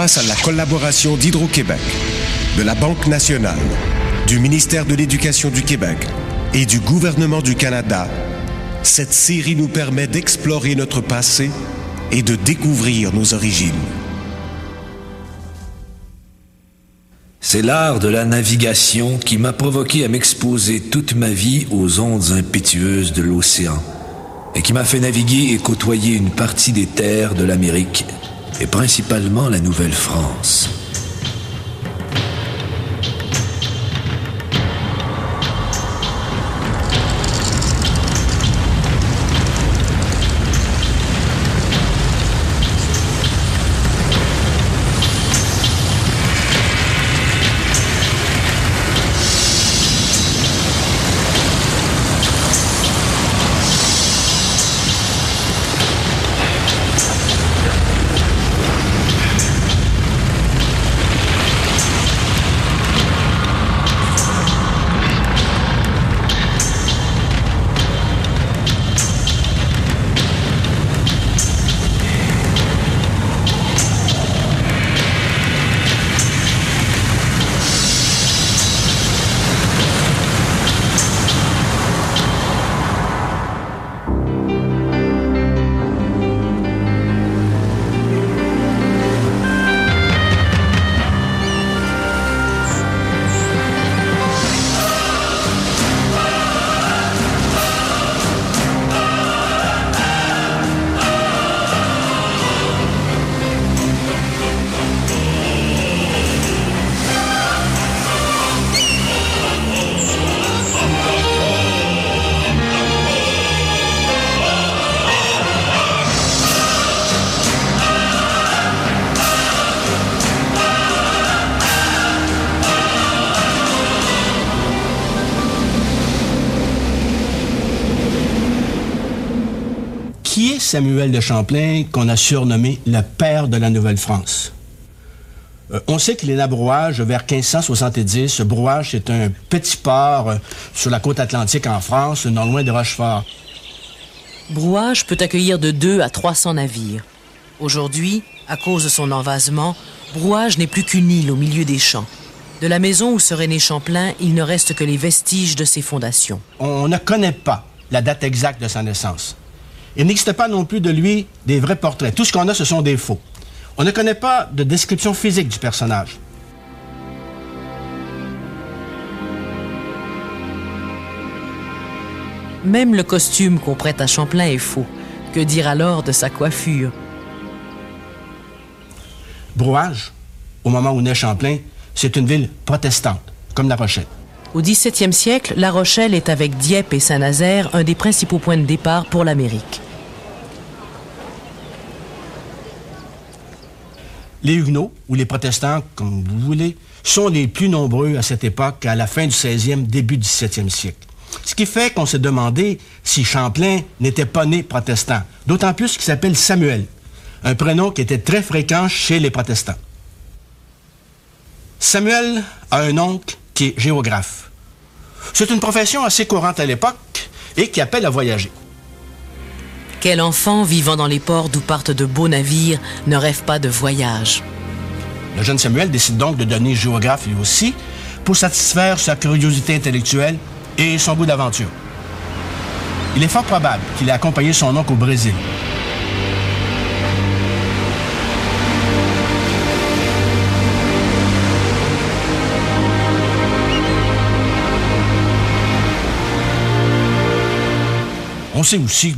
grâce à la collaboration d'Hydro-Québec, de la Banque nationale, du ministère de l'Éducation du Québec et du gouvernement du Canada, cette série nous permet d'explorer notre passé et de découvrir nos origines. C'est l'art de la navigation qui m'a provoqué à m'exposer toute ma vie aux ondes impétueuses de l'océan et qui m'a fait naviguer et côtoyer une partie des terres de l'Amérique et principalement la Nouvelle-France. Qui est Samuel de Champlain, qu'on a surnommé le père de la Nouvelle-France? On sait qu'il est né à Brouage vers 1570. Brouage, c'est un petit port sur la côte atlantique en France, non loin de Rochefort. Brouage peut accueillir de 2 à 300 navires. Aujourd'hui, à cause de son envasement, Brouage n'est plus qu'une île au milieu des champs. De la maison où serait né Champlain, il ne reste que les vestiges de ses fondations. On ne connaît pas la date exacte de sa naissance. Il n'existe pas non plus de lui des vrais portraits. Tout ce qu'on a, ce sont des faux. On ne connaît pas de description physique du personnage. Même le costume qu'on prête à Champlain est faux. Que dire alors de sa coiffure? Brouage, au moment où naît Champlain, c'est une ville protestante, comme La Rochelle. Au XVIIe siècle, La Rochelle est avec Dieppe et Saint-Nazaire un des principaux points de départ pour l'Amérique. Les Huguenots, ou les protestants, comme vous voulez, sont les plus nombreux à cette époque, à la fin du 16e, début du 17e siècle. Ce qui fait qu'on s'est demandé si Champlain n'était pas né protestant, d'autant plus qu'il s'appelle Samuel, un prénom qui était très fréquent chez les protestants. Samuel a un oncle qui est géographe. C'est une profession assez courante à l'époque et qui appelle à voyager. Quel enfant vivant dans les ports d'où partent de beaux navires ne rêve pas de voyage? Le jeune Samuel décide donc de devenir géographe lui aussi pour satisfaire sa curiosité intellectuelle et son goût d'aventure. Il est fort probable qu'il ait accompagné son oncle au Brésil. On sait aussi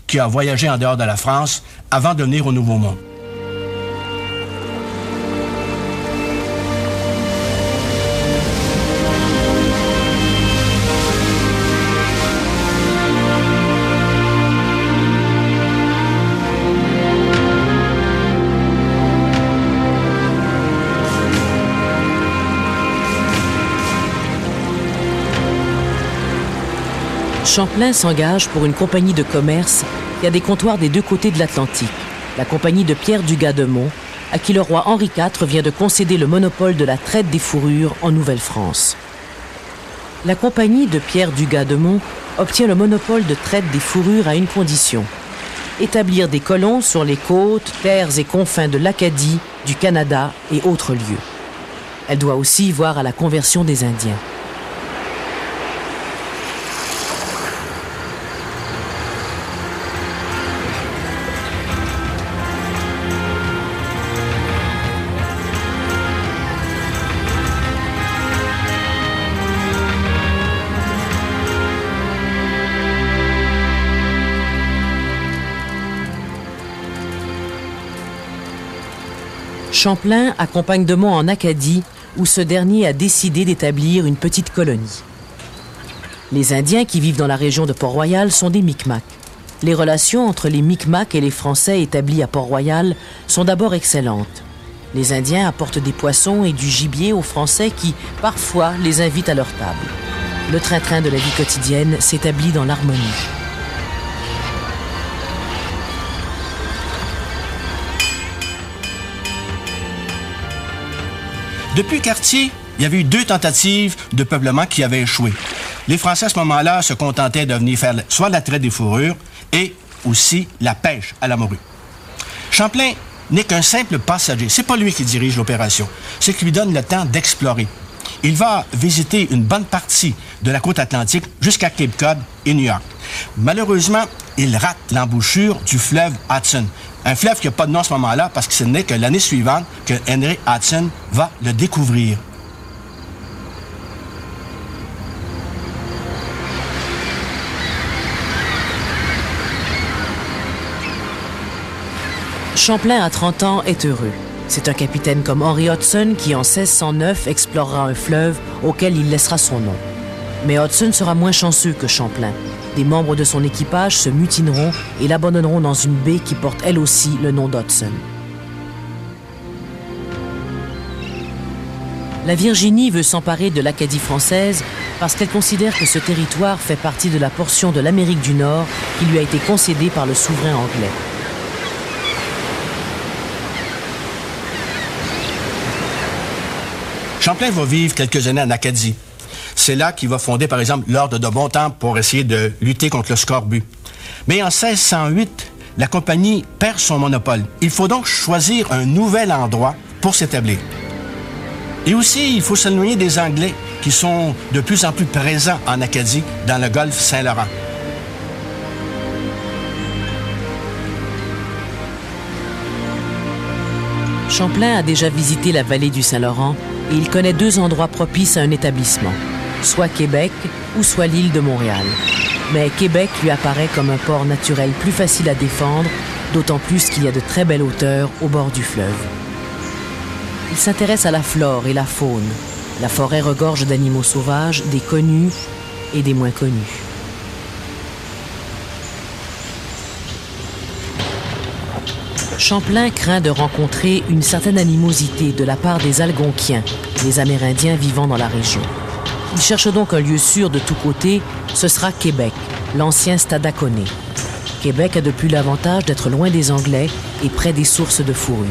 qu'il a voyagé en dehors de la France avant de venir au Nouveau Monde. Champlain s'engage pour une compagnie de commerce qui a des comptoirs des deux côtés de l'Atlantique, la compagnie de Pierre Dugas de Mont, à qui le roi Henri IV vient de concéder le monopole de la traite des fourrures en Nouvelle-France. La compagnie de Pierre Dugas de Mont obtient le monopole de traite des fourrures à une condition, établir des colons sur les côtes, terres et confins de l'Acadie, du Canada et autres lieux. Elle doit aussi voir à la conversion des Indiens. Champlain accompagne de Monts en Acadie, où ce dernier a décidé d'établir une petite colonie. Les Indiens qui vivent dans la région de Port-Royal sont des Micmacs. Les relations entre les Micmacs et les Français établis à Port-Royal sont d'abord excellentes. Les Indiens apportent des poissons et du gibier aux Français qui, parfois, les invitent à leur table. Le train-train de la vie quotidienne s'établit dans l'harmonie. Depuis Cartier, il y avait eu 2 tentatives de peuplement qui avaient échoué. Les Français, à ce moment-là, se contentaient de venir faire soit la traite des fourrures et aussi la pêche à la morue. Champlain n'est qu'un simple passager. C'est pas lui qui dirige l'opération. C'est qui lui donne le temps d'explorer. Il va visiter une bonne partie de la côte atlantique jusqu'à Cape Cod et New York. Malheureusement, il rate l'embouchure du fleuve Hudson. Un fleuve qui n'a pas de nom à ce moment-là parce que ce n'est que l'année suivante que Henry Hudson va le découvrir. Champlain, à 30 ans, est heureux. C'est un capitaine comme Henry Hudson qui, en 1609, explorera un fleuve auquel il laissera son nom. Mais Hudson sera moins chanceux que Champlain. Des membres de son équipage se mutineront et l'abandonneront dans une baie qui porte elle aussi le nom d'Hudson. La Virginie veut s'emparer de l'Acadie française parce qu'elle considère que ce territoire fait partie de la portion de l'Amérique du Nord qui lui a été concédée par le souverain anglais. Champlain va vivre quelques années en Acadie. C'est là qu'il va fonder, par exemple, l'Ordre de Bon Temps pour essayer de lutter contre le scorbut. Mais en 1608, la compagnie perd son monopole. Il faut donc choisir un nouvel endroit pour s'établir. Et aussi, il faut s'éloigner des Anglais qui sont de plus en plus présents en Acadie, dans le golfe Saint-Laurent. Champlain a déjà visité la vallée du Saint-Laurent et il connaît 2 endroits propices à un établissement, soit Québec ou soit l'île de Montréal. Mais Québec lui apparaît comme un port naturel plus facile à défendre, d'autant plus qu'il y a de très belles hauteurs au bord du fleuve. Il s'intéresse à la flore et la faune. La forêt regorge d'animaux sauvages, des connus et des moins connus. Champlain craint de rencontrer une certaine animosité de la part des Algonquiens, les Amérindiens vivant dans la région. Il cherche donc un lieu sûr de tous côtés, ce sera Québec, l'ancien Stadacone. Québec a de plus l'avantage d'être loin des Anglais et près des sources de fourrure.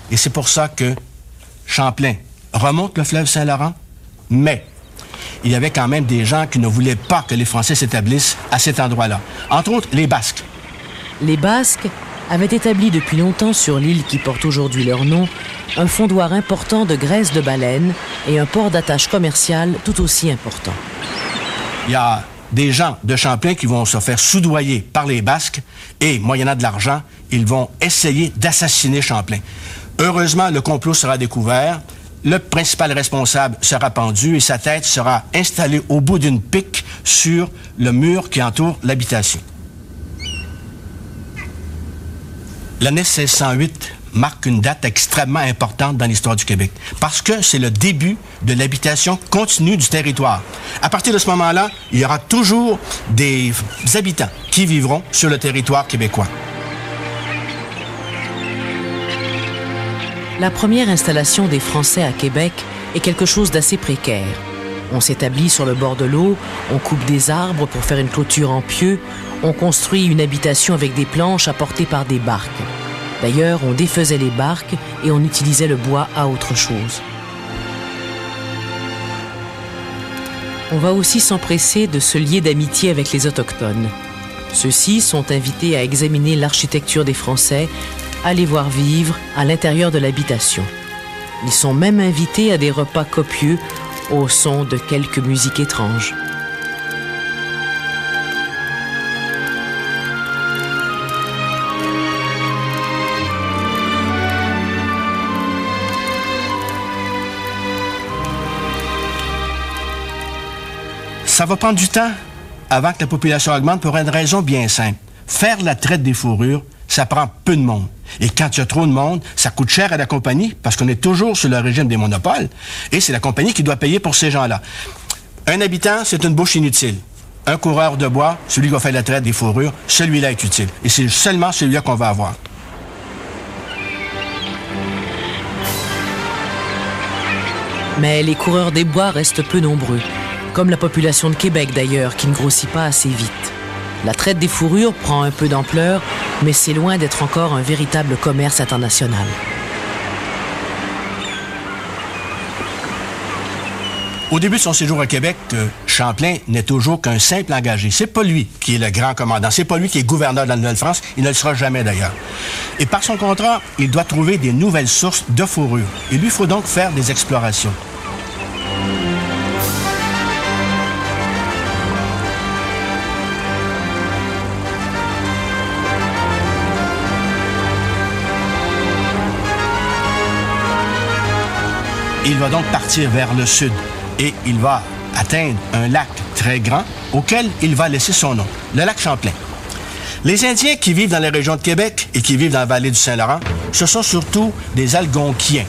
Et c'est pour ça que Champlain remonte le fleuve Saint-Laurent, mais il y avait quand même des gens qui ne voulaient pas que les Français s'établissent à cet endroit-là. Entre autres, les Basques. Les Basques avaient établi depuis longtemps sur l'île qui porte aujourd'hui leur nom un fondoir important de graisse de baleine et un port d'attache commercial tout aussi important. Il y a des gens de Champlain qui vont se faire soudoyer par les Basques et, moyennant de l'argent, ils vont essayer d'assassiner Champlain. Heureusement, le complot sera découvert, le principal responsable sera pendu et sa tête sera installée au bout d'une pique sur le mur qui entoure l'habitation. L'année 1608 marque une date extrêmement importante dans l'histoire du Québec parce que c'est le début de l'habitation continue du territoire. À partir de ce moment-là, il y aura toujours des habitants qui vivront sur le territoire québécois. La première installation des Français à Québec est quelque chose d'assez précaire. On s'établit sur le bord de l'eau, on coupe des arbres pour faire une clôture en pieux, on construit une habitation avec des planches apportées par des barques. D'ailleurs, on défaisait les barques et on utilisait le bois à autre chose. On va aussi s'empresser de se lier d'amitié avec les Autochtones. Ceux-ci sont invités à examiner l'architecture des Français, à les voir vivre à l'intérieur de l'habitation. Ils sont même invités à des repas copieux au son de quelques musiques étranges. Ça va prendre du temps avant que la population augmente pour une raison bien simple. Faire la traite des fourrures, ça prend peu de monde. Et quand il y a trop de monde, ça coûte cher à la compagnie parce qu'on est toujours sur le régime des monopoles et c'est la compagnie qui doit payer pour ces gens-là. Un habitant, c'est une bouche inutile. Un coureur de bois, celui qui va faire la traite des fourrures, celui-là est utile. Et c'est seulement celui-là qu'on va avoir. Mais les coureurs des bois restent peu nombreux, comme la population de Québec d'ailleurs, qui ne grossit pas assez vite. La traite des fourrures prend un peu d'ampleur, mais c'est loin d'être encore un véritable commerce international. Au début de son séjour à Québec, Champlain n'est toujours qu'un simple engagé. C'est pas lui qui est le grand commandant, c'est pas lui qui est gouverneur de la Nouvelle-France, il ne le sera jamais d'ailleurs. Et par son contrat, il doit trouver des nouvelles sources de fourrure. Il lui faut donc faire des explorations. Il va donc partir vers le sud et il va atteindre un lac très grand auquel il va laisser son nom, le lac Champlain. Les Indiens qui vivent dans la région de Québec et qui vivent dans la vallée du Saint-Laurent, ce sont surtout des Algonquiens.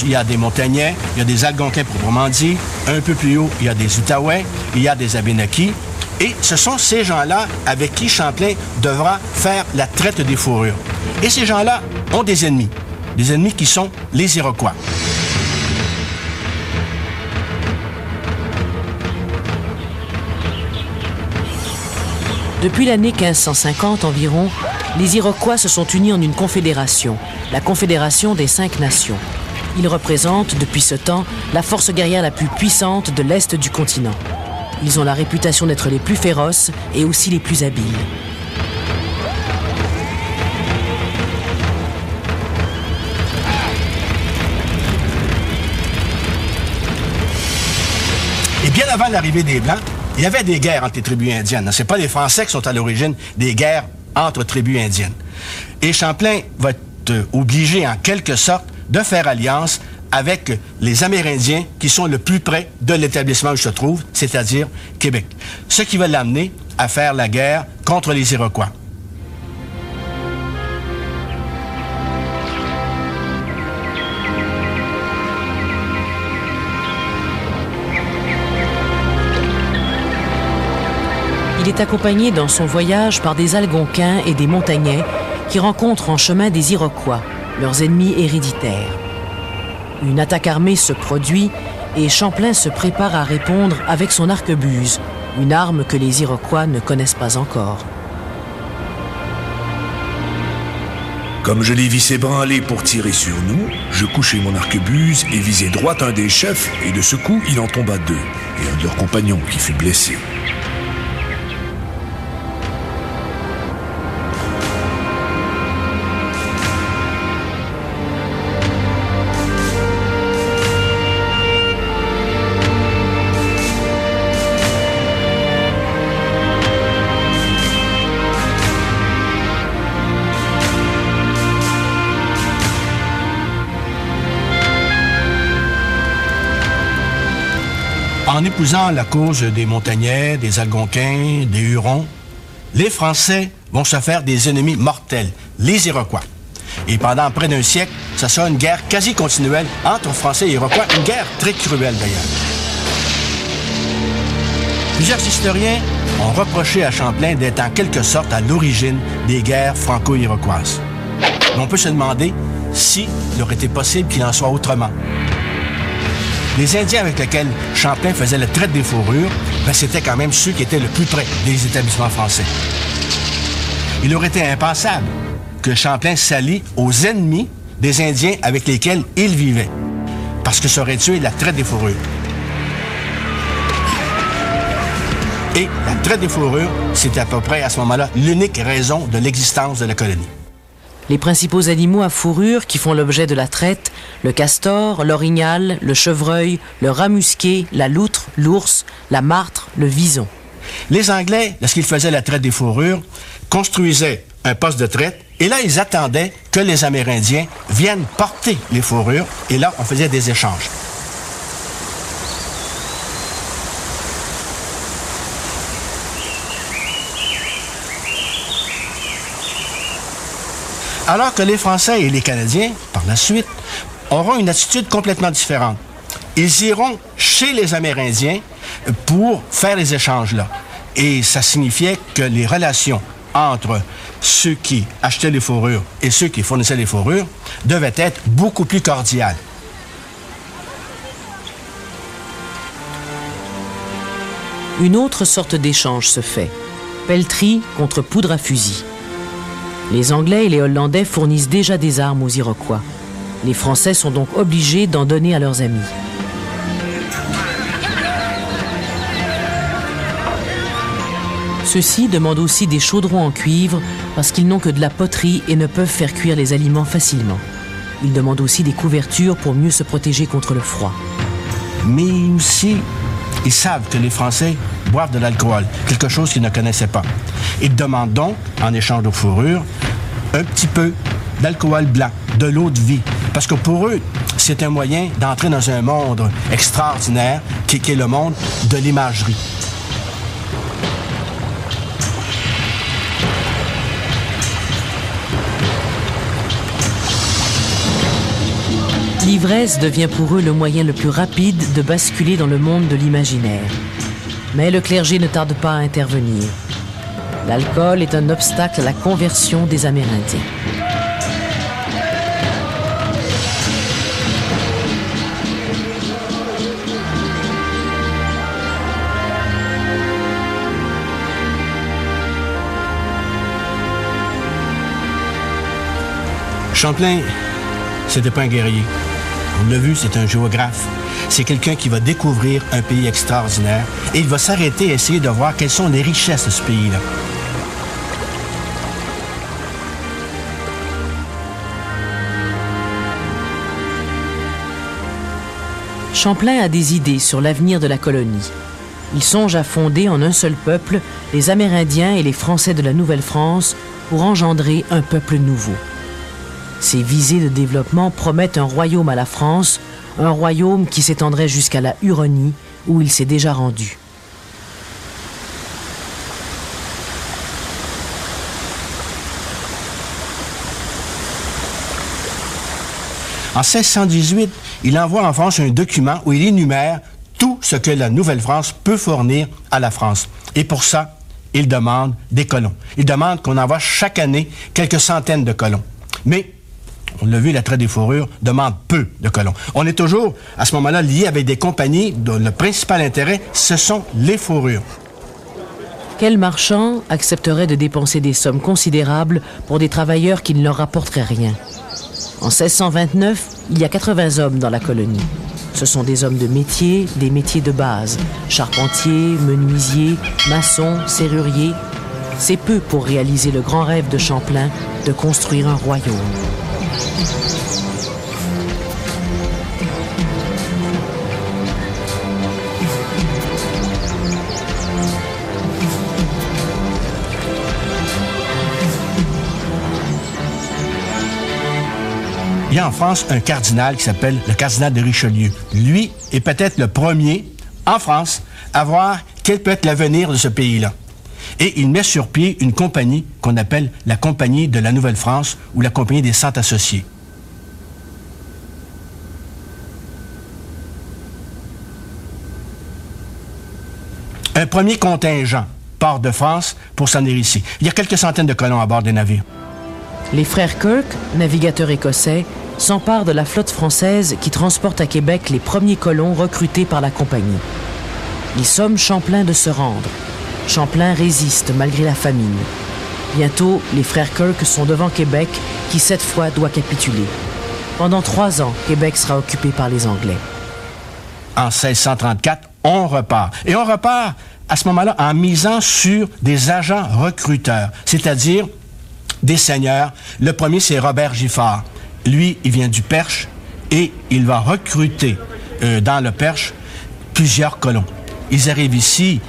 Il y a des Montagnais, il y a des Algonquins proprement dit. Un peu plus haut, il y a des Outaouais, il y a des Abénaquis. Et ce sont ces gens-là avec qui Champlain devra faire la traite des fourrures. Et ces gens-là ont des ennemis qui sont les Iroquois. Depuis l'année 1550 environ, les Iroquois se sont unis en une confédération, la Confédération des 5 Nations. Ils représentent, depuis ce temps, la force guerrière la plus puissante de l'Est du continent. Ils ont la réputation d'être les plus féroces et aussi les plus habiles. Et bien avant l'arrivée des Blancs, il y avait des guerres entre les tribus indiennes. Ce n'est pas les Français qui sont à l'origine des guerres entre tribus indiennes. Et Champlain va être obligé, en quelque sorte, de faire alliance avec les Amérindiens qui sont le plus près de l'établissement où il se trouve, c'est-à-dire Québec. Ce qui va l'amener à faire la guerre contre les Iroquois. Il est accompagné dans son voyage par des Algonquins et des Montagnais qui rencontrent en chemin des Iroquois, leurs ennemis héréditaires. Une attaque armée se produit et Champlain se prépare à répondre avec son arquebuse, une arme que les Iroquois ne connaissent pas encore. Comme je les vis s'ébranler pour tirer sur nous, je couchai mon arquebuse et visai droit un des chefs, et de ce coup, il en tomba 2, et un de leurs compagnons qui fut blessé. En épousant la cause des Montagnais, des Algonquins, des Hurons, les Français vont se faire des ennemis mortels, les Iroquois. Et pendant près d'un siècle, ça sera une guerre quasi continuelle entre Français et Iroquois, une guerre très cruelle d'ailleurs. Plusieurs historiens ont reproché à Champlain d'être en quelque sorte à l'origine des guerres franco-iroquoises. Mais on peut se demander s'il aurait été possible qu'il en soit autrement. les Indiens avec lesquels Champlain faisait la traite des fourrures, c'était quand même ceux qui étaient le plus près des établissements français. Il aurait été impensable que Champlain s'allie aux ennemis des Indiens avec lesquels il vivait, parce que ça aurait tué la traite des fourrures. Et la traite des fourrures, c'était à peu près à ce moment-là l'unique raison de l'existence de la colonie. Les principaux animaux à fourrure qui font l'objet de la traite, le castor, l'orignal, le chevreuil, le rat musqué, la loutre, l'ours, la martre, le vison. Les Anglais, lorsqu'ils faisaient la traite des fourrures, construisaient un poste de traite et là, ils attendaient que les Amérindiens viennent porter les fourrures et là, on faisait des échanges. Alors que les Français et les Canadiens, par la suite, auront une attitude complètement différente. Ils iront chez les Amérindiens pour faire les échanges-là. Et ça signifiait que les relations entre ceux qui achetaient les fourrures et ceux qui fournissaient les fourrures devaient être beaucoup plus cordiales. Une autre sorte d'échange se fait. Pelleterie contre poudre à fusil. Les Anglais et les Hollandais fournissent déjà des armes aux Iroquois. Les Français sont donc obligés d'en donner à leurs amis. Ceux-ci demandent aussi des chaudrons en cuivre parce qu'ils n'ont que de la poterie et ne peuvent faire cuire les aliments facilement. Ils demandent aussi des couvertures pour mieux se protéger contre le froid. Mais aussi, ils savent que les Français boivent de l'alcool, quelque chose qu'ils ne connaissaient pas. Ils demandent donc, en échange de fourrure, un petit peu d'alcool blanc, de l'eau de vie. Parce que pour eux, c'est un moyen d'entrer dans un monde extraordinaire qui est le monde de l'imagerie. L'ivresse devient pour eux le moyen le plus rapide de basculer dans le monde de l'imaginaire. Mais le clergé ne tarde pas à intervenir. L'alcool est un obstacle à la conversion des Amérindiens. Champlain, c'était pas un guerrier. On l'a vu, c'est un géographe. C'est quelqu'un qui va découvrir un pays extraordinaire et il va s'arrêter et essayer de voir quelles sont les richesses de ce pays-là. Champlain a des idées sur l'avenir de la colonie. Il songe à fonder en un seul peuple les Amérindiens et les Français de la Nouvelle-France pour engendrer un peuple nouveau. Ces visées de développement promettent un royaume à la France, un royaume qui s'étendrait jusqu'à la Huronie, où il s'est déjà rendu. En 1618, il envoie en France un document où il énumère tout ce que la Nouvelle-France peut fournir à la France. Et pour ça, il demande des colons. Il demande qu'on envoie chaque année quelques centaines de colons. Mais on l'a vu, la traite des fourrures demande peu de colons. On est toujours, à ce moment-là, lié avec des compagnies dont le principal intérêt, ce sont les fourrures. Quel marchand accepterait de dépenser des sommes considérables pour des travailleurs qui ne leur rapporteraient rien? En 1629, il y a 80 hommes dans la colonie. Ce sont des hommes de métier, des métiers de base. Charpentiers, menuisiers, maçons, serruriers. C'est peu pour réaliser le grand rêve de Champlain de construire un royaume. Il y a en France un cardinal qui s'appelle le cardinal de Richelieu. Lui est peut-être le premier en France à voir quel peut être l'avenir de ce pays-là. Et il met sur pied une compagnie qu'on appelle la Compagnie de la Nouvelle-France ou la Compagnie des Cent Associés. Un premier contingent part de France pour s'en aller ici. Il y a quelques centaines de colons à bord des navires. Les frères Kirk, navigateurs écossais, s'empare de la flotte française qui transporte à Québec les premiers colons recrutés par la compagnie. Il somme Champlain de se rendre. Champlain résiste malgré la famine. Bientôt, les frères Kirk sont devant Québec, qui cette fois doit capituler. Pendant 3 ans, Québec sera occupé par les Anglais. En 1634, on repart. Et on repart à ce moment-là en misant sur des agents recruteurs, c'est-à-dire des seigneurs. Le premier, c'est Robert Giffard. Lui, il vient du Perche et il va recruter dans le Perche plusieurs colons. Ils arrivent ici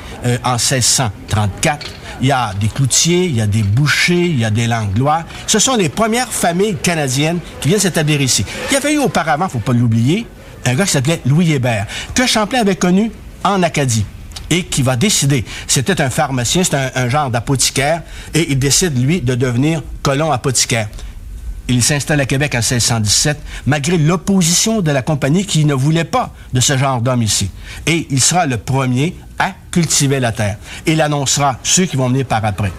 en 1634. Il y a des cloutiers, il y a des bouchers, il y a des Langlois. Ce sont les premières familles canadiennes qui viennent s'établir ici. Il y avait eu auparavant, il ne faut pas l'oublier, un gars qui s'appelait Louis Hébert, que Champlain avait connu en Acadie et qui va décider, c'était un pharmacien, c'est un genre d'apothicaire, et il décide, lui, de devenir colon apothicaire. Il s'installe à Québec en 1617, malgré l'opposition de la compagnie qui ne voulait pas de ce genre d'homme ici. Et il sera le premier à cultiver la terre. Il annoncera ceux qui vont venir par après.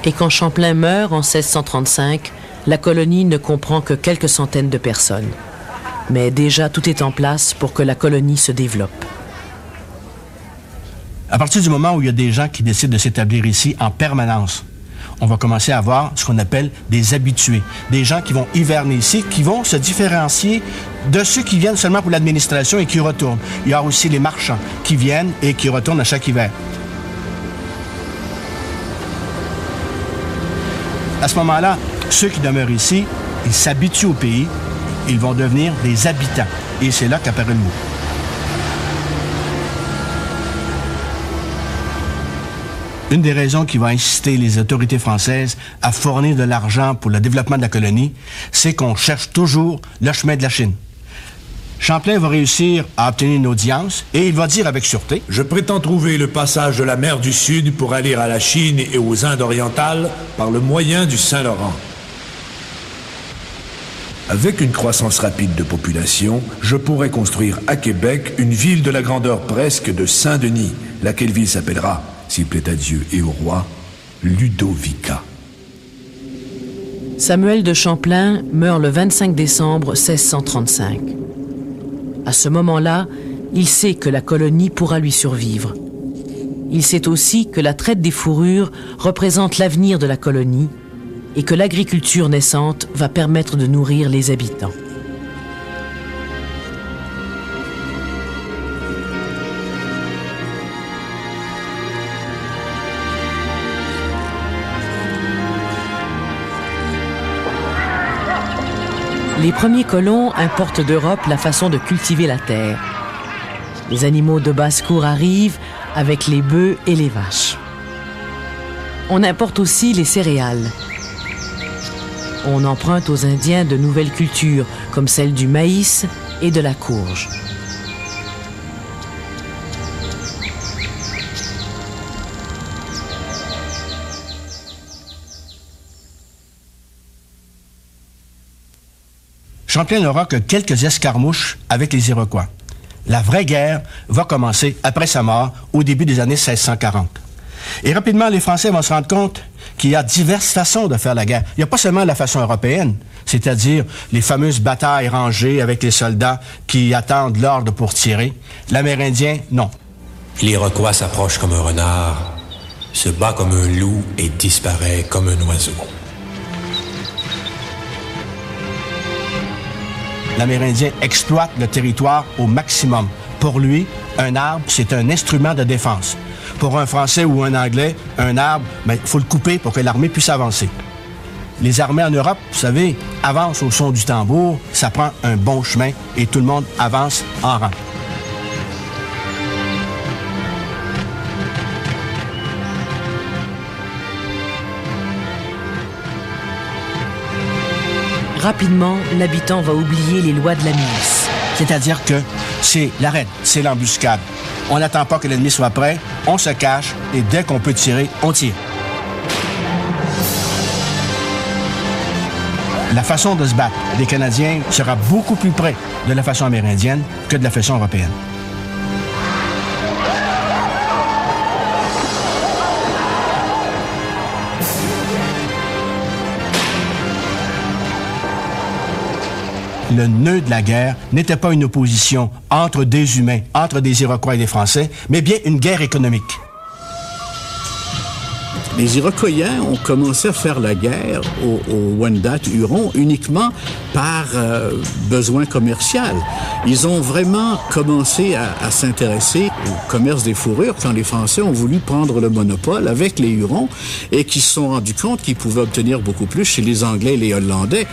Et quand Champlain meurt en 1635, la colonie ne comprend que quelques centaines de personnes. Mais déjà, tout est en place pour que la colonie se développe. À partir du moment où il y a des gens qui décident de s'établir ici en permanence, on va commencer à avoir ce qu'on appelle des habitués. Des gens qui vont hiverner ici, qui vont se différencier de ceux qui viennent seulement pour l'administration et qui retournent. Il y a aussi les marchands qui viennent et qui retournent à chaque hiver. À ce moment-là, ceux qui demeurent ici, ils s'habituent au pays, ils vont devenir des habitants. Et c'est là qu'apparaît le mot. Une des raisons qui va inciter les autorités françaises à fournir de l'argent pour le développement de la colonie, c'est qu'on cherche toujours le chemin de la Chine. Champlain va réussir à obtenir une audience et il va dire avec sûreté: Je prétends trouver le passage de la mer du Sud pour aller à la Chine et aux Indes orientales par le moyen du Saint-Laurent. Avec une croissance rapide de population, je pourrais construire à Québec une ville de la grandeur presque de Saint-Denis, laquelle ville s'appellera, s'il plaît à Dieu et au roi, Ludovica. Samuel de Champlain meurt le 25 décembre 1635. À ce moment-là, il sait que la colonie pourra lui survivre. Il sait aussi que la traite des fourrures représente l'avenir de la colonie et que l'agriculture naissante va permettre de nourrir les habitants. Les premiers colons importent d'Europe la façon de cultiver la terre. Les animaux de basse-cour arrivent avec les bœufs et les vaches. On importe aussi les céréales. On emprunte aux Indiens de nouvelles cultures, comme celle du maïs et de la courge. Champlain n'aura que quelques escarmouches avec les Iroquois. La vraie guerre va commencer après sa mort, au début des années 1640. Et rapidement, les Français vont se rendre compte qu'il y a diverses façons de faire la guerre. Il n'y a pas seulement la façon européenne, c'est-à-dire les fameuses batailles rangées avec les soldats qui attendent l'ordre pour tirer. L'Amérindien, non. L'Iroquois s'approche comme un renard, se bat comme un loup et disparaît comme un oiseau. L'Amérindien exploite le territoire au maximum. Pour lui, un arbre, c'est un instrument de défense. Pour un Français ou un Anglais, un arbre, il faut le couper pour que l'armée puisse avancer. Les armées en Europe, vous savez, avancent au son du tambour, ça prend un bon chemin et tout le monde avance en rang. Rapidement, l'habitant va oublier les lois de la milice. C'est-à-dire que c'est l'arrêt, c'est l'embuscade. On n'attend pas que l'ennemi soit prêt, on se cache et dès qu'on peut tirer, on tire. La façon de se battre des Canadiens sera beaucoup plus près de la façon amérindienne que de la façon européenne. le nœud de la guerre n'était pas une opposition entre des humains, entre des Iroquois et des Français, mais bien une guerre économique. Les Iroquoiens ont commencé à faire la guerre aux Wendat-Hurons uniquement par besoin commercial. Ils ont vraiment commencé à s'intéresser au commerce des fourrures quand les Français ont voulu prendre le monopole avec les Hurons et qui se sont rendus compte qu'ils pouvaient obtenir beaucoup plus chez les Anglais et les Hollandais.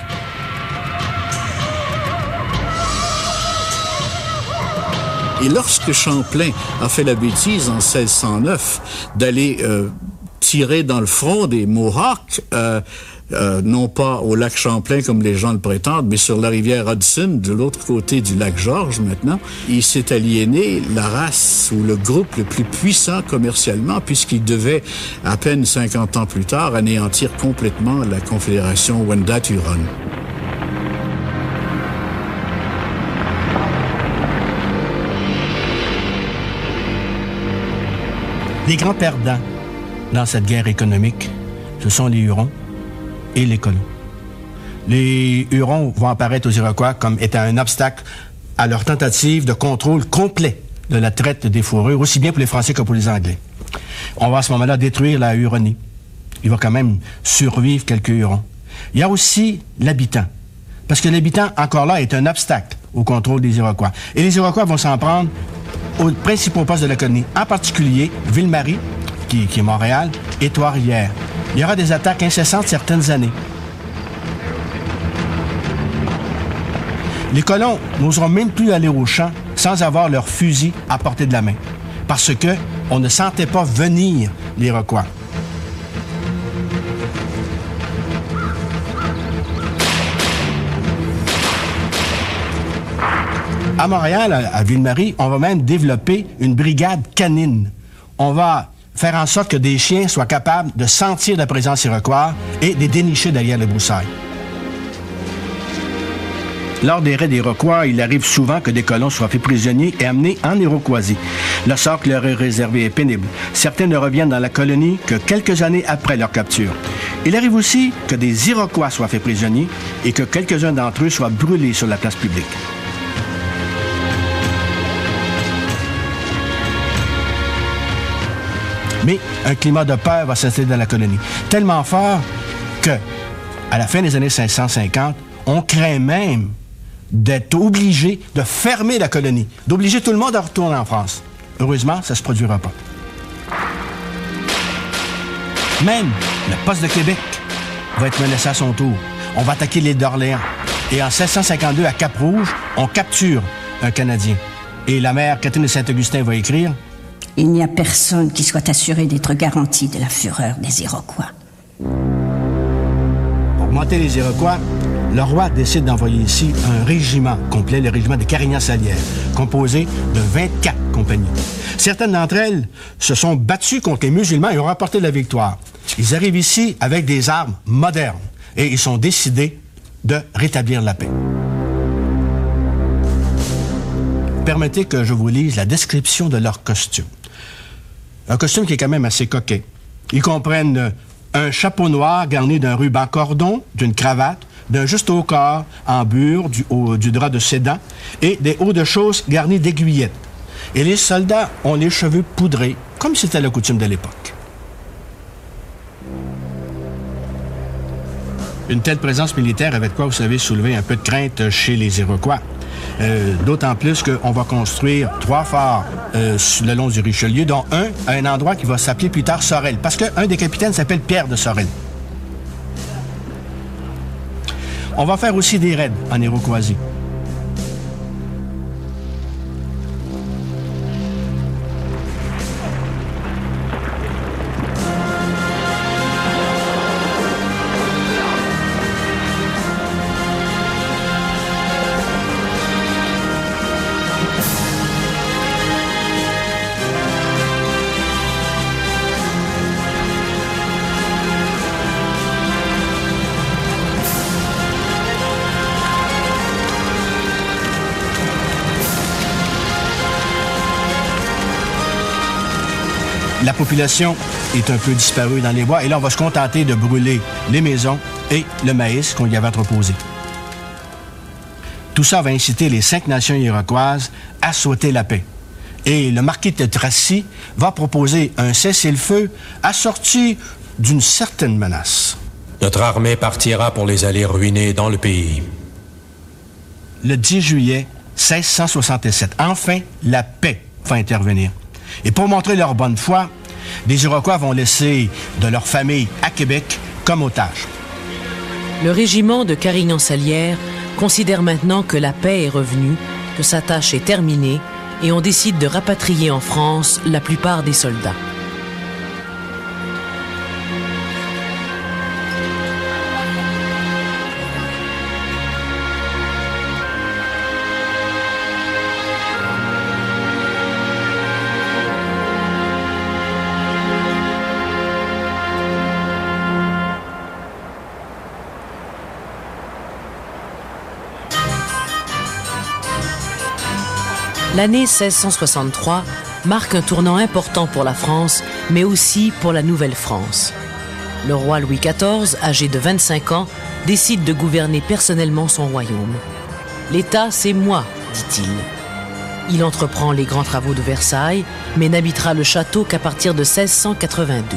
Et lorsque Champlain a fait la bêtise en 1609 d'aller tirer dans le front des Mohawks, non pas au lac Champlain comme les gens le prétendent, mais sur la rivière Hudson, de l'autre côté du lac George maintenant, il s'est aliéné la race ou le groupe le plus puissant commercialement puisqu'il devait, à peine 50 ans plus tard, anéantir complètement la confédération Wendat-Huron. Les grands perdants dans cette guerre économique, ce sont les Hurons et les colons. Les Hurons vont apparaître aux Iroquois comme étant un obstacle à leur tentative de contrôle complet de la traite des fourrures, aussi bien pour les Français que pour les Anglais. On va à ce moment-là détruire la Huronie. Il va quand même survivre quelques Hurons. Il y a aussi l'habitant, parce que l'habitant, encore là, est un obstacle au contrôle des Iroquois. Et les Iroquois vont s'en prendre aux principaux postes de la colonie, en particulier Ville-Marie, qui est Montréal, et Trois-Rivières. Il y aura des attaques incessantes certaines années. Les colons n'oseront même plus aller au champ sans avoir leur fusil à portée de la main, parce que on ne sentait pas venir les Iroquois. À Montréal, à Ville-Marie, on va même développer une brigade canine. On va faire en sorte que des chiens soient capables de sentir la présence iroquoise et de les dénicher derrière les broussailles. Lors des raids iroquois, il arrive souvent que des colons soient faits prisonniers et amenés en Iroquoisie. Le sort qui leur est réservé est pénible. Certains ne reviennent dans la colonie que quelques années après leur capture. Il arrive aussi que des Iroquois soient faits prisonniers et que quelques-uns d'entre eux soient brûlés sur la place publique. Mais un climat de peur va s'installer dans la colonie. Tellement fort que, à la fin des années 1550, on craint même d'être obligé de fermer la colonie, d'obliger tout le monde à retourner en France. Heureusement, ça ne se produira pas. Même le poste de Québec va être menacé à son tour. On va attaquer l'île d'Orléans. Et en 1652, à Cap-Rouge, on capture un Canadien. Et la mère Catherine de Saint-Augustin va écrire: Il n'y a personne qui soit assuré d'être garanti de la fureur des Iroquois. Pour augmenter les Iroquois, le roi décide d'envoyer ici un régiment complet, le régiment des Carignan-Salières, composé de 24 compagnies. Certaines d'entre elles se sont battues contre les musulmans et ont remporté la victoire. Ils arrivent ici avec des armes modernes et ils sont décidés de rétablir la paix. Permettez que je vous lise la description de leur costume. Un costume qui est quand même assez coquet. Ils comprennent un chapeau noir garni d'un ruban cordon, d'une cravate, d'un juste au corps en bure, du drap de sédan et des hauts de chausses garnis d'aiguillettes. Et les soldats ont les cheveux poudrés, comme c'était la coutume de l'époque. Une telle présence militaire avait de quoi, vous savez, soulever un peu de crainte chez les Iroquois. D'autant plus qu'on va construire 3 forts le long du Richelieu, dont un à un endroit qui va s'appeler plus tard Sorel, parce qu'un des capitaines s'appelle Pierre de Sorel. On va faire aussi des raids en Iroquoisie. La population est un peu disparue dans les bois et là, on va se contenter de brûler les maisons et le maïs qu'on y avait entreposé. Tout ça va inciter les 5 nations iroquoises à souhaiter la paix. Et le marquis de Tracy va proposer un cessez-le-feu assorti d'une certaine menace. Notre armée partira pour les aller ruiner dans le pays. Le 10 juillet 1667, enfin, la paix va intervenir. Et pour montrer leur bonne foi, les Iroquois vont laisser de leur famille à Québec comme otages. Le régiment de Carignan-Salière considère maintenant que la paix est revenue, que sa tâche est terminée, et on décide de rapatrier en France la plupart des soldats. L'année 1663 marque un tournant important pour la France, mais aussi pour la Nouvelle-France. Le roi Louis XIV, âgé de 25 ans, décide de gouverner personnellement son royaume. « L'État, c'est moi », dit-il. Il entreprend les grands travaux de Versailles, mais n'habitera le château qu'à partir de 1682.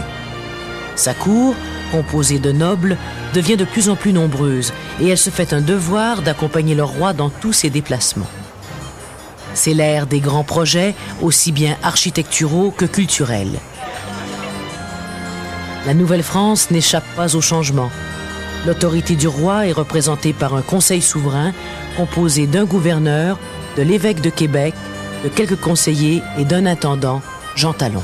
Sa cour, composée de nobles, devient de plus en plus nombreuse et elle se fait un devoir d'accompagner le roi dans tous ses déplacements. C'est l'ère des grands projets, aussi bien architecturaux que culturels. La Nouvelle-France n'échappe pas au changement. L'autorité du roi est représentée par un conseil souverain composé d'un gouverneur, de l'évêque de Québec, de quelques conseillers et d'un intendant, Jean Talon.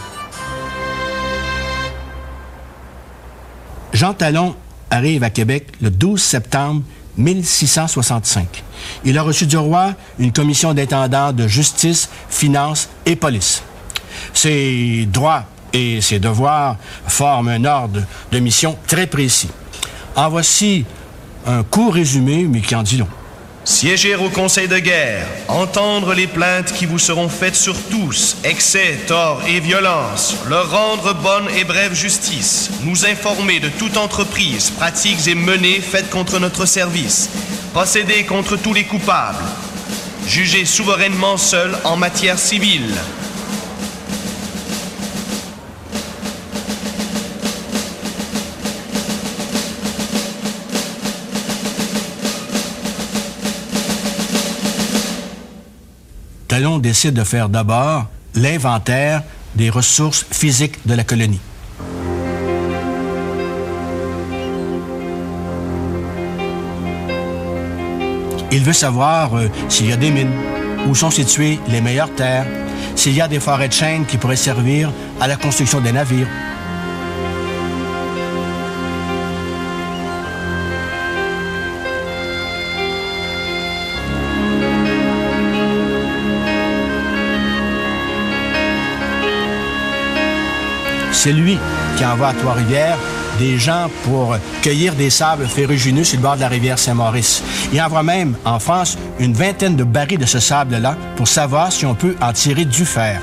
Jean Talon arrive à Québec le 12 septembre 1665. Il a reçu du roi une commission d'intendants de justice, finances et police. Ses droits et ses devoirs forment un ordre de mission très précis. En voici un court résumé, mais qui en dit long. Siéger au conseil de guerre, entendre les plaintes qui vous seront faites sur tous, excès, torts et violences, leur rendre bonne et brève justice, nous informer de toute entreprise, pratiques et menées faites contre notre service, procéder contre tous les coupables, juger souverainement seul en matière civile. Talon décide de faire d'abord l'inventaire des ressources physiques de la colonie. Il veut savoir s'il y a des mines, où sont situées les meilleures terres, s'il y a des forêts de chênes qui pourraient servir à la construction des navires. C'est lui qui envoie à Trois-Rivières des gens pour cueillir des sables ferrugineux sur le bord de la rivière Saint-Maurice. Il envoie même en France une vingtaine de barils de ce sable-là pour savoir si on peut en tirer du fer.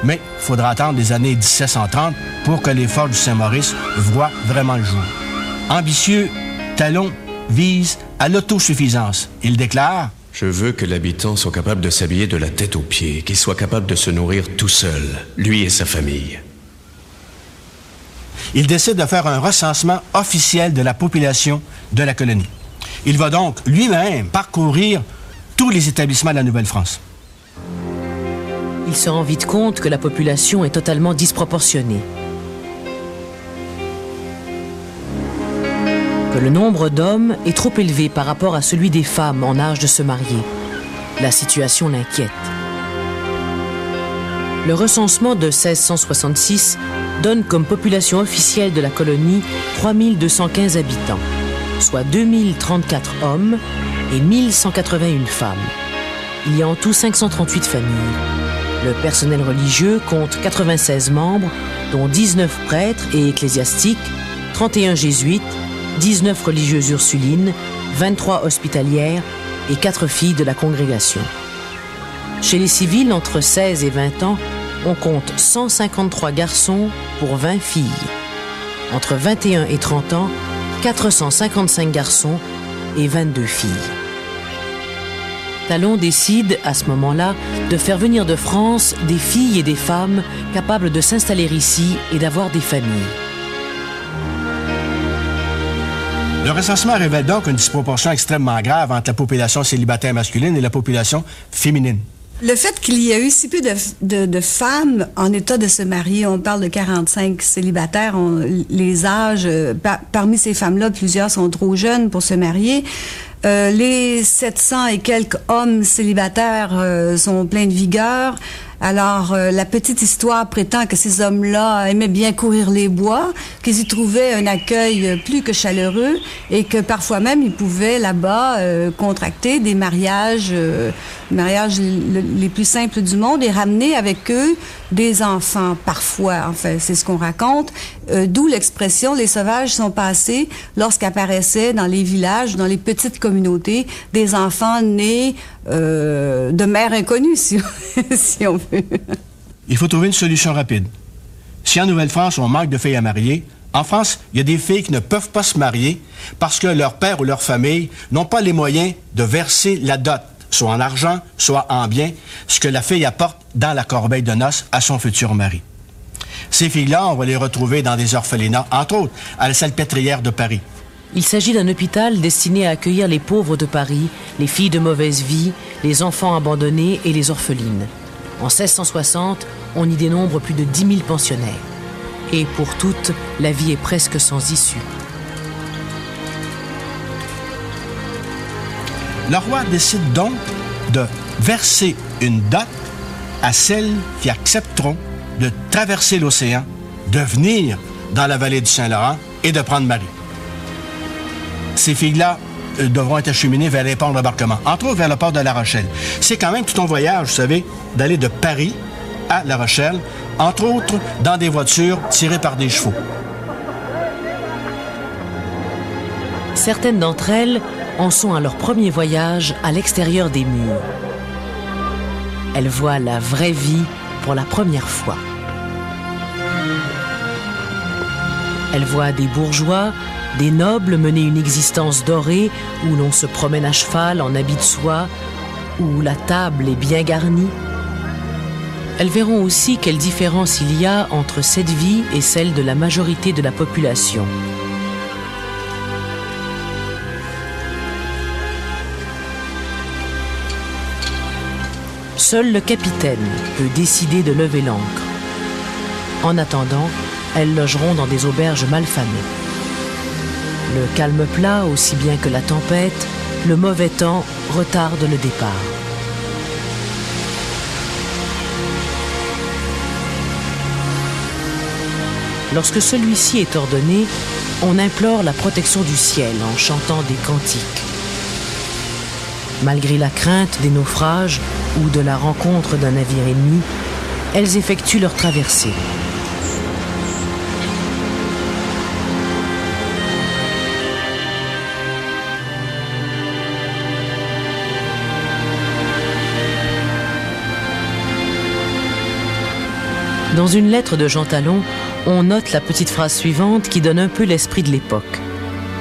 Mais il faudra attendre les années 1730 pour que les forts du Saint-Maurice voient vraiment le jour. Ambitieux, Talon vise à l'autosuffisance. Il déclare: « Je veux que l'habitant soit capable de s'habiller de la tête aux pieds, qu'il soit capable de se nourrir tout seul, lui et sa famille. » Il décide de faire un recensement officiel de la population de la colonie. Il va donc lui-même parcourir tous les établissements de la Nouvelle-France. Il se rend vite compte que la population est totalement disproportionnée. Que le nombre d'hommes est trop élevé par rapport à celui des femmes en âge de se marier. La situation l'inquiète. Le recensement de 1666 donne comme population officielle de la colonie 3215 habitants, soit 2034 hommes et 1181 femmes. Il y a en tout 538 familles. Le personnel religieux compte 96 membres, dont 19 prêtres et ecclésiastiques, 31 jésuites, 19 religieuses ursulines, 23 hospitalières et 4 filles de la congrégation. Chez les civils entre 16 et 20 ans, on compte 153 garçons pour 20 filles. Entre 21 et 30 ans, 455 garçons et 22 filles. Talon décide, à ce moment-là, de faire venir de France des filles et des femmes capables de s'installer ici et d'avoir des familles. Le recensement révèle donc une disproportion extrêmement grave entre la population célibataire masculine et la population féminine. Le fait qu'il y a eu si peu de femmes en état de se marier, on parle de 45 célibataires, les âges, parmi ces femmes-là, plusieurs sont trop jeunes pour se marier. Les 700 et quelques hommes célibataires sont pleins de vigueur. Alors, la petite histoire prétend que ces hommes-là aimaient bien courir les bois, qu'ils y trouvaient un accueil plus que chaleureux et que parfois même ils pouvaient là-bas contracter des mariages, les plus simples du monde et ramener avec eux des enfants, parfois. Enfin, c'est ce qu'on raconte. D'où l'expression « les sauvages sont passés » lorsqu'apparaissaient dans les villages, dans les petites communautés, des enfants nés de mères inconnues, si on veut. Il faut trouver une solution rapide. Si en Nouvelle-France, on manque de filles à marier, en France, il y a des filles qui ne peuvent pas se marier parce que leur père ou leur famille n'ont pas les moyens de verser la dot, soit en argent, soit en biens, ce que la fille apporte dans la corbeille de noces à son futur mari. Ces filles-là, on va les retrouver dans des orphelinats, entre autres à la Salpêtrière de Paris. Il s'agit d'un hôpital destiné à accueillir les pauvres de Paris, les filles de mauvaise vie, les enfants abandonnés et les orphelines. En 1660, on y dénombre plus de 10 000 pensionnaires. Et pour toutes, la vie est presque sans issue. Le roi décide donc de verser une dot à celles qui accepteront de traverser l'océan, de venir dans la vallée du Saint-Laurent et de prendre Marie. Ces filles-là devront être acheminées vers les ports d'embarquement, entre autres vers le port de La Rochelle. C'est quand même tout un voyage, vous savez, d'aller de Paris à La Rochelle, entre autres dans des voitures tirées par des chevaux. Certaines d'entre elles en sont à leur premier voyage à l'extérieur des murs. Elles voient la vraie vie pour la première fois. Elles voient des bourgeois, des nobles mener une existence dorée où l'on se promène à cheval en habit de soie, où la table est bien garnie. Elles verront aussi quelle différence il y a entre cette vie et celle de la majorité de la population. Seul le capitaine peut décider de lever l'ancre. En attendant, elles logeront dans des auberges malfamées. Le calme plat, aussi bien que la tempête, le mauvais temps retarde le départ. Lorsque celui-ci est ordonné, on implore la protection du ciel en chantant des cantiques. Malgré la crainte des naufrages ou de la rencontre d'un navire ennemi, elles effectuent leur traversée. Dans une lettre de Jean Talon, on note la petite phrase suivante qui donne un peu l'esprit de l'époque.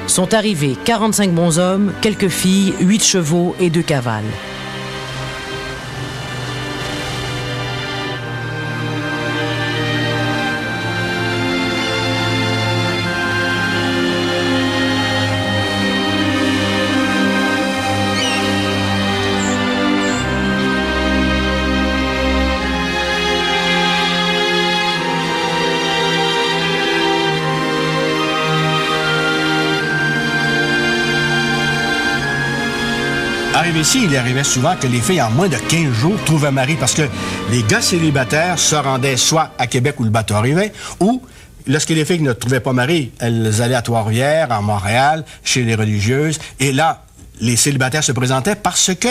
Sont arrivés 45 bonshommes, quelques filles, 8 chevaux et 2 cavales. Arrivé ici, il arrivait souvent que les filles, en moins de 15 jours, trouvent un mari parce que les gars célibataires se rendaient soit à Québec où le bateau arrivait, ou, lorsque les filles ne trouvaient pas mari, elles allaient à Trois-Rivières, à Montréal, chez les religieuses, et là, les célibataires se présentaient parce que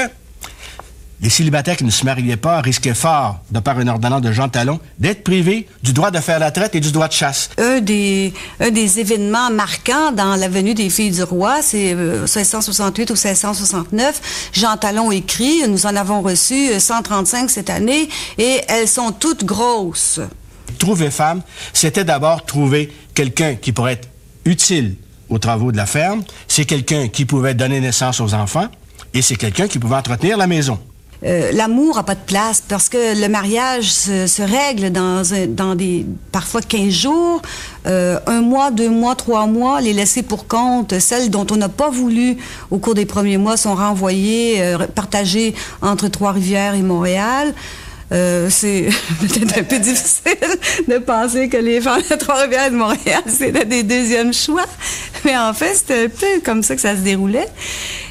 les célibataires qui ne se mariaient pas risquaient fort, de par une ordonnance de Jean Talon, d'être privés du droit de faire la traite et du droit de chasse. Un des événements marquants dans la venue des filles du roi, c'est 1668 ou 1669. Jean Talon écrit, nous en avons reçu 135 cette année, et elles sont toutes grosses. Trouver femme, c'était d'abord trouver quelqu'un qui pourrait être utile aux travaux de la ferme, c'est quelqu'un qui pouvait donner naissance aux enfants, Et c'est quelqu'un qui pouvait entretenir la maison. L'amour n'a pas de place parce que le mariage se règle dans des parfois 15 jours, 1 mois, 2 mois, 3 mois, les laissés pour compte, celles dont on n'a pas voulu au cours des premiers mois sont renvoyées, partagées entre Trois-Rivières et Montréal. C'est peut-être un peu difficile de penser que les femmes de Trois-Rivières et de Montréal, c'était des deuxièmes choix. Mais en fait, c'était un peu comme ça que ça se déroulait.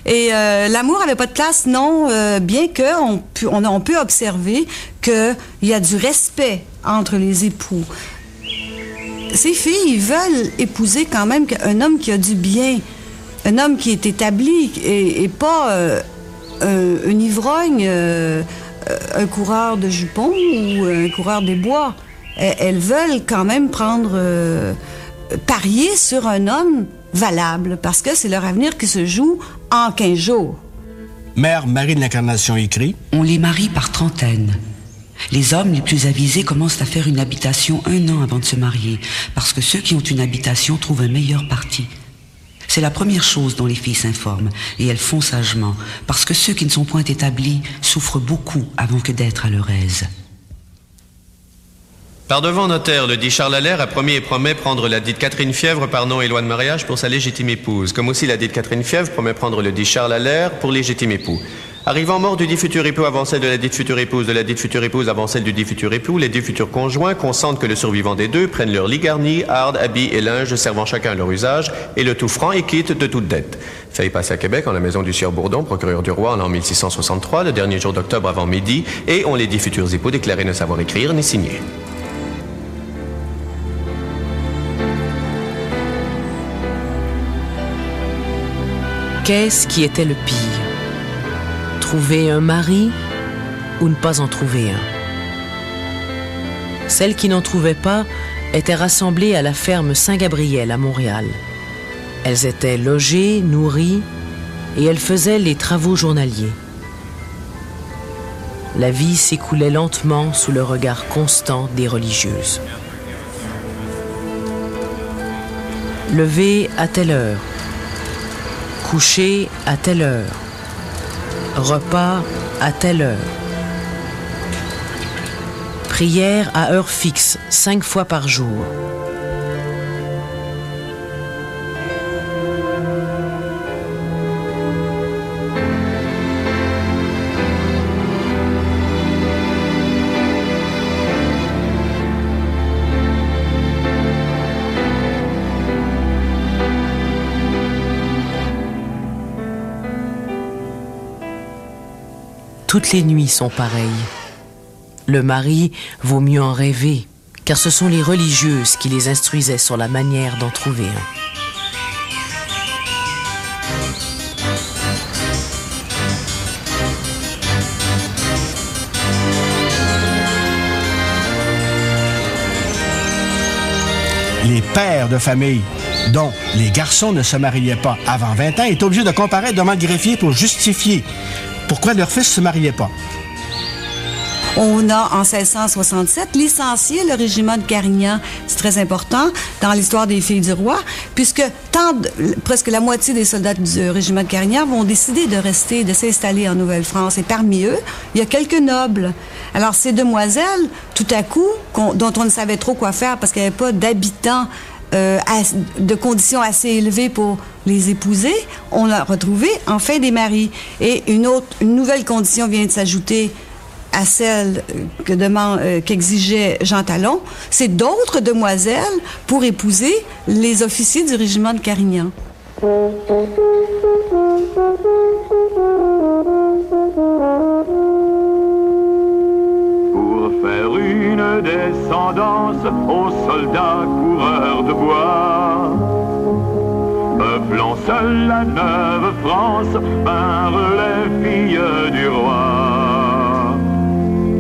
Et l'amour n'avait pas de place, non, bien qu'on peut observer qu'il y a du respect entre les époux. Ces filles veulent épouser quand même un homme qui a du bien, un homme qui est établi et pas un ivrogne, un coureur de jupons ou un coureur des bois. Elles veulent quand même parier sur un homme valable, parce que c'est leur avenir qui se joue en 15 jours. Mère Marie de l'Incarnation écrit: On les marie par trentaine. Les hommes les plus avisés commencent à faire une habitation 1 an avant de se marier, parce que ceux qui ont une habitation trouvent un meilleur parti. C'est la première chose dont les filles s'informent, et elles font sagement, parce que ceux qui ne sont point établis souffrent beaucoup avant que d'être à leur aise. Par devant notaire, le dit Charles Allaire a promis et promet prendre la dite Catherine Fièvre par nom et loi de mariage pour sa légitime épouse, comme aussi la dite Catherine Fièvre promet prendre le dit Charles Allaire pour légitime époux. Arrivant mort du dit futur époux avant celle de la dite future épouse, de la dite future épouse avant celle du dit futur époux, les dits futurs conjoints consentent que le survivant des deux prenne leur lit garni, harde, habits et linge servant chacun à leur usage, et le tout franc et quitte de toute dette. Fait passer à Québec en la maison du sieur Bourdon, procureur du roi en l'an 1663, le dernier jour d'octobre avant midi, et on les dit futurs époux déclarés ne savoir écrire ni signer. Qu'est-ce qui était le pire? Trouver un mari ou ne pas en trouver un? Celles qui n'en trouvaient pas étaient rassemblées à la ferme Saint-Gabriel à Montréal. Elles étaient logées, nourries et elles faisaient les travaux journaliers. La vie s'écoulait lentement sous le regard constant des religieuses. Lever à telle heure, coucher à telle heure, repas à telle heure, prière à heure fixe 5 fois par jour. Toutes les nuits sont pareilles. Le mari vaut mieux en rêver, car ce sont les religieuses qui les instruisaient sur la manière d'en trouver un. Les pères de famille, dont les garçons ne se mariaient pas avant 20 ans, étaient obligés de comparaître devant le greffier pour justifier pourquoi leur fils ne se mariait pas. On a, en 1667, licencié le régiment de Carignan. C'est très important dans l'histoire des filles du roi, puisque presque la moitié des soldats du régiment de Carignan vont décider de rester, de s'installer en Nouvelle-France. Et parmi eux, il y a quelques nobles. Alors, ces demoiselles, tout à coup, dont on ne savait trop quoi faire parce qu'il n'y avait pas d'habitants de conditions assez élevées pour les épouser, on l'a retrouvé en fin des maris. Et une nouvelle condition vient de s'ajouter à celle qu'exigeait Jean Talon, c'est d'autres demoiselles pour épouser les officiers du régiment de Carignan. Pour faire une descendance aux soldats coureurs de bois, peuplant seul la neuve France, vinrent les filles du roi.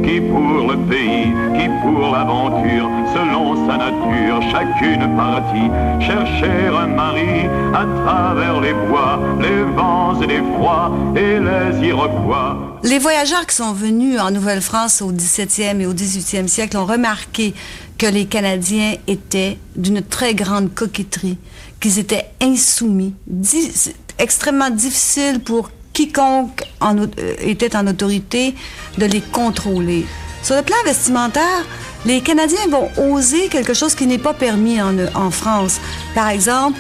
Qui pour le pays, qui pour l'aventure, selon sa nature, chacune partie, chercher un mari à travers les bois, les vents et les froids et les Iroquois. Les voyageurs qui sont venus en Nouvelle-France au 17e et au 18e siècle ont remarqué que les Canadiens étaient d'une très grande coquetterie, qu'ils étaient insoumis, extrêmement difficile pour quiconque était en autorité de les contrôler. Sur le plan vestimentaire, les Canadiens vont oser quelque chose qui n'est pas permis en France. Par exemple,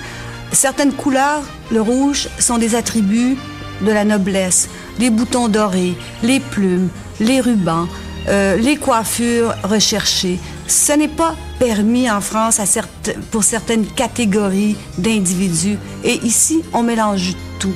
certaines couleurs, le rouge, sont des attributs de la noblesse. Les boutons dorés, les plumes, les rubans, les coiffures recherchées. Ce n'est pas permis en France pour certaines catégories d'individus. Et ici, on mélange tout.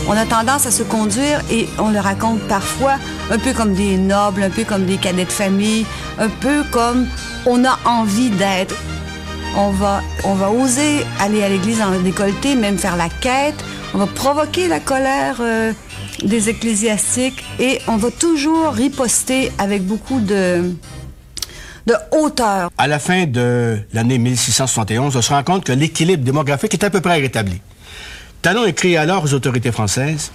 On a tendance à se conduire, et on le raconte parfois, un peu comme des nobles, un peu comme des cadets de famille, un peu comme on a envie d'être. On va oser aller à l'église en décolleté, même faire la quête. On va provoquer la colère des ecclésiastiques et on va toujours riposter avec beaucoup de hauteur. À la fin de l'année 1671, on se rend compte que l'équilibre démographique est à peu près rétabli. Talon écrit alors aux autorités françaises: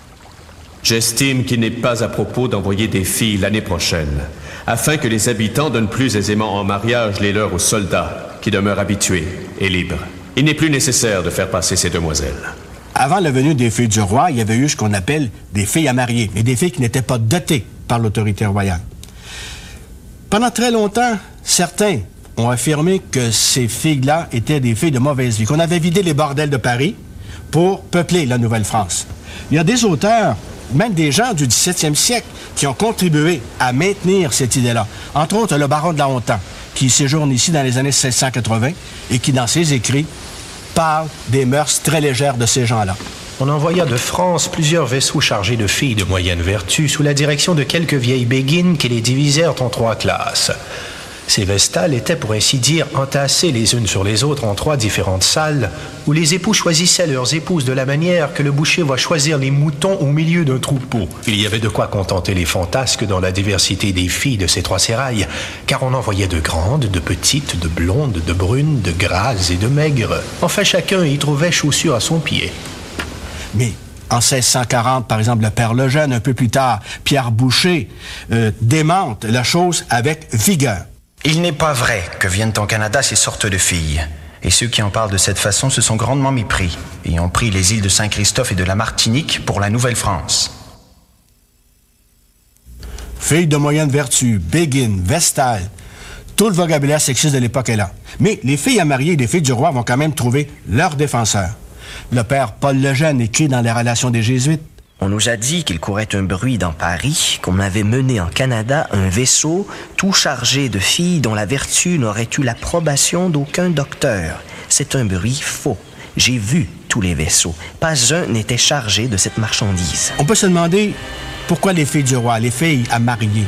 J'estime qu'il n'est pas à propos d'envoyer des filles l'année prochaine, afin que les habitants donnent plus aisément en mariage les leurs aux soldats, qui demeurent habitués et libres. Il n'est plus nécessaire de faire passer ces demoiselles. Avant la venue des filles du roi, il y avait eu ce qu'on appelle des filles à marier, mais des filles qui n'étaient pas dotées par l'autorité royale. Pendant très longtemps, certains ont affirmé que ces filles-là étaient des filles de mauvaise vie, qu'on avait vidé les bordels de Paris pour peupler la Nouvelle-France. Il y a des auteurs, même des gens du 17e siècle, qui ont contribué à maintenir cette idée-là. Entre autres, le baron de la Hontan, qui séjourne ici dans les années 1680 et qui, dans ses écrits, parle des mœurs très légères de ces gens-là. On envoya de France plusieurs vaisseaux chargés de filles de moyenne vertu sous la direction de quelques vieilles béguines qui les divisèrent en 3 classes. Ces vestales étaient, pour ainsi dire, entassées les unes sur les autres en 3 différentes salles où les époux choisissaient leurs épouses de la manière que le boucher va choisir les moutons au milieu d'un troupeau. Il y avait de quoi contenter les fantasques dans la diversité des filles de ces 3 sérails, car on en voyait de grandes, de petites, de blondes, de brunes, de grasses et de maigres. Enfin, chacun y trouvait chaussure à son pied. Mais en 1640, par exemple, le père Lejeune, un peu plus tard, Pierre Boucher, démente la chose avec vigueur. Il n'est pas vrai que viennent en Canada ces sortes de filles. Et ceux qui en parlent de cette façon se sont grandement mépris et ont pris les îles de Saint-Christophe et de la Martinique pour la Nouvelle-France. Filles de moyenne vertu, béguines, vestales, tout le vocabulaire sexiste de l'époque est là. Mais les filles à marier et les filles du roi vont quand même trouver leurs défenseurs. Le père Paul Lejeune écrit dans les Relations des Jésuites: On nous a dit qu'il courait un bruit dans Paris, qu'on avait mené en Canada un vaisseau tout chargé de filles dont la vertu n'aurait eu l'approbation d'aucun docteur. C'est un bruit faux. J'ai vu tous les vaisseaux. Pas un n'était chargé de cette marchandise. On peut se demander pourquoi les filles du roi, les filles à marier,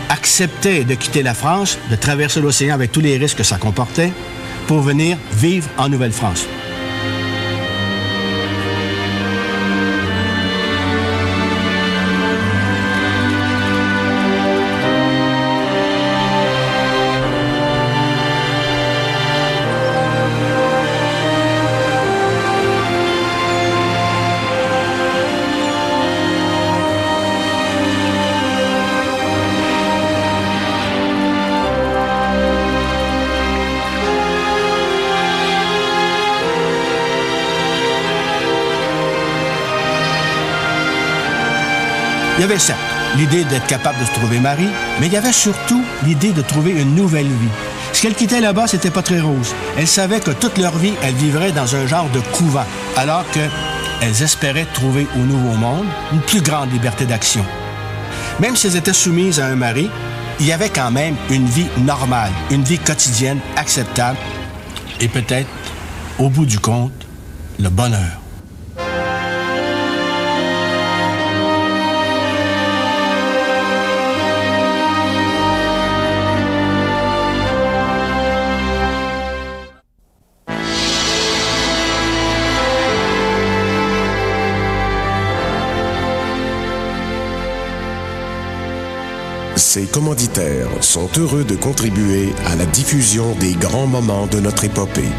acceptaient de quitter la France, de traverser l'océan avec tous les risques que ça comportait, pour venir vivre en Nouvelle-France. Il y avait certes l'idée d'être capable de se trouver mari, mais il y avait surtout l'idée de trouver une nouvelle vie. Ce qu'elles quittaient là-bas, c'était pas très rose. Elles savaient que toute leur vie, elles vivraient dans un genre de couvent, alors qu'elles espéraient trouver au Nouveau Monde une plus grande liberté d'action. Même si elles étaient soumises à un mari, il y avait quand même une vie normale, une vie quotidienne acceptable et peut-être, au bout du compte, le bonheur. Ces commanditaires sont heureux de contribuer à la diffusion des grands moments de notre épopée.